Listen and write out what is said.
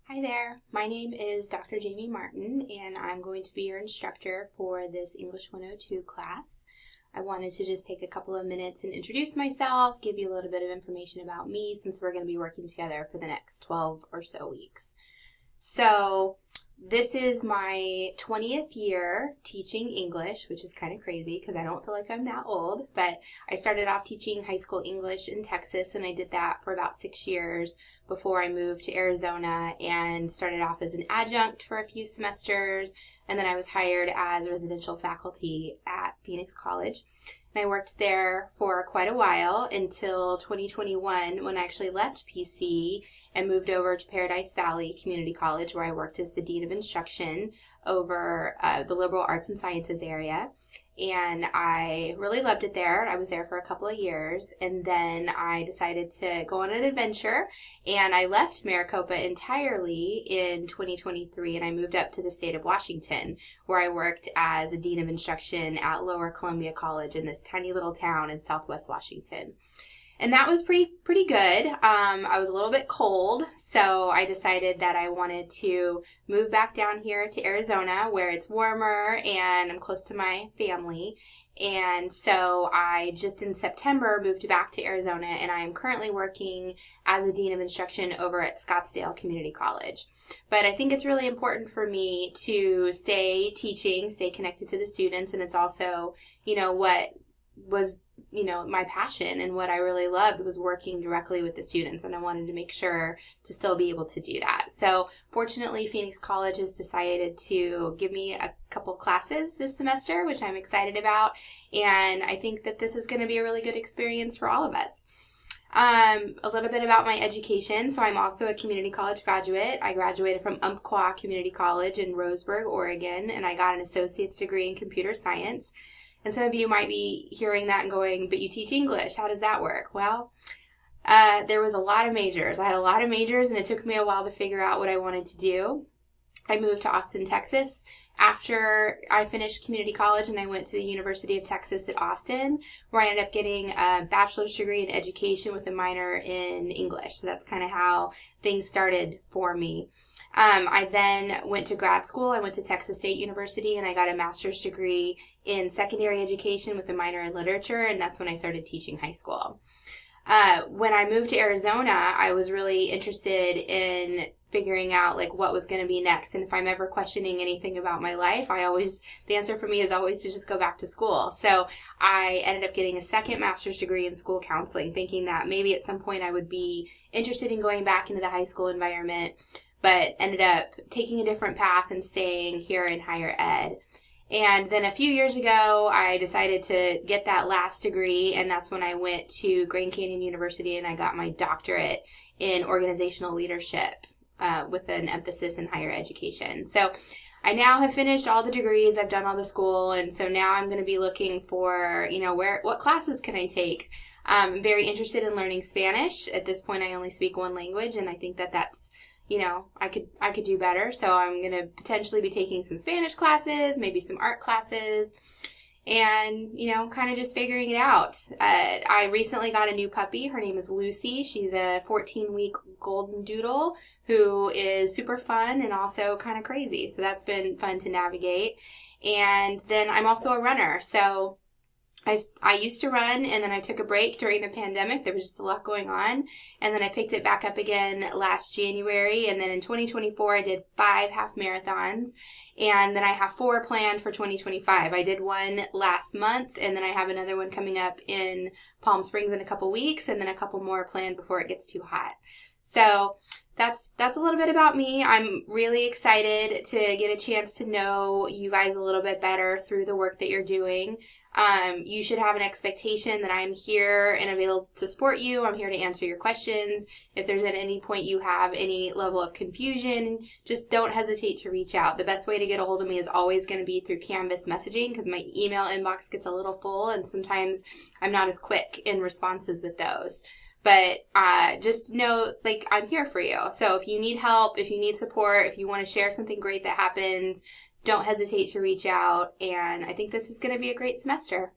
Hi there, my name is Dr. Jamie Martin and I'm going to be your instructor for this English 102 class. I wanted to just take a couple of minutes and introduce myself, give you a little bit of information about me since we're going to be working together for the next 12 or so weeks. So this is my 20th year teaching English, which is kind of crazy because I don't feel like I'm that old, but I started off teaching high school English in Texas and I did that for about 6 years before I moved to Arizona and started off as an adjunct for a few semesters, and then I was hired as residential faculty at Phoenix College. And I worked there for quite a while until 2021 when I actually left PC and moved over to Paradise Valley Community College, where I worked as the Dean of Instruction over the Liberal Arts and Sciences area. And I really loved it there. I was there for a couple of years, and then I decided to go on an adventure, and I left Maricopa entirely in 2023, and I moved up to the state of Washington, where I worked as a Dean of Instruction at Lower Columbia College in this tiny little town in Southwest Washington. And that was pretty good. I was a little bit cold, so I decided that I wanted to move back down here to Arizona where it's warmer and I'm close to my family. And so I just in September moved back to Arizona, and I am currently working as a Dean of Instruction over at Scottsdale Community College. But I think it's really important for me to stay teaching, stay connected to the students, and it's also, what was my passion and what I really loved was working directly with the students, and I wanted to make sure to still be able to do that. So fortunately, Phoenix College has decided to give me a couple classes this semester, which I'm excited about, and I think that this is going to be a really good experience for all of us. A little bit about my education. So I'm also a community college graduate. I graduated from Umpqua Community College in Roseburg, Oregon, and I got an associate's degree in computer science. And some of you might be hearing that and going, but you teach English. How does that work? Well, there was a lot of majors. I had a lot of majors, and it took me a while to figure out what I wanted to do. I moved to Austin, Texas after I finished community college, and I went to the University of Texas at Austin, where I ended up getting a bachelor's degree in education with a minor in English. So that's kind of how things started for me. I then went to grad school. I went to Texas State University, and I got a master's degree in secondary education with a minor in literature, and that's when I started teaching high school. When I moved to Arizona, I was really interested in figuring out what was going to be next, and if I'm ever questioning anything about my life, the answer for me is always to just go back to school. So I ended up getting a second master's degree in school counseling, thinking that maybe at some point I would be interested in going back into the high school environment, but ended up taking a different path and staying here in higher ed. And then a few years ago, I decided to get that last degree, and that's when I went to Grand Canyon University and I got my doctorate in organizational leadership with an emphasis in higher education. So I now have finished all the degrees, I've done all the school, and so now I'm going to be looking for, what classes can I take? I'm very interested in learning Spanish. At this point, I only speak one language, and I think that that's I could do better. So I'm going to potentially be taking some Spanish classes, maybe some art classes, and, kind of just figuring it out. I recently got a new puppy. Her name is Lucy. She's a 14-week golden doodle who is super fun and also kind of crazy. So that's been fun to navigate. And then I'm also a runner. So I used to run, and then I took a break during the pandemic. There was just a lot going on, and then I picked it back up again last January, and then in 2024 I did 5 half marathons, and then I have 4 planned for 2025. I did one last month, and then I have another one coming up in Palm Springs in a couple weeks, and then a couple more planned before it gets too hot. So that's a little bit about me. I'm really excited to get a chance to know you guys a little bit better through the work that you're doing. You should have an expectation that I'm here and available to support you. I'm here to answer your questions. If there's at any point you have any level of confusion, just don't hesitate to reach out. The best way to get a hold of me is always going to be through Canvas messaging because my email inbox gets a little full and sometimes I'm not as quick in responses with those. But just know, I'm here for you. So if you need help, if you need support, if you want to share something great that happened, don't hesitate to reach out. And I think this is going to be a great semester.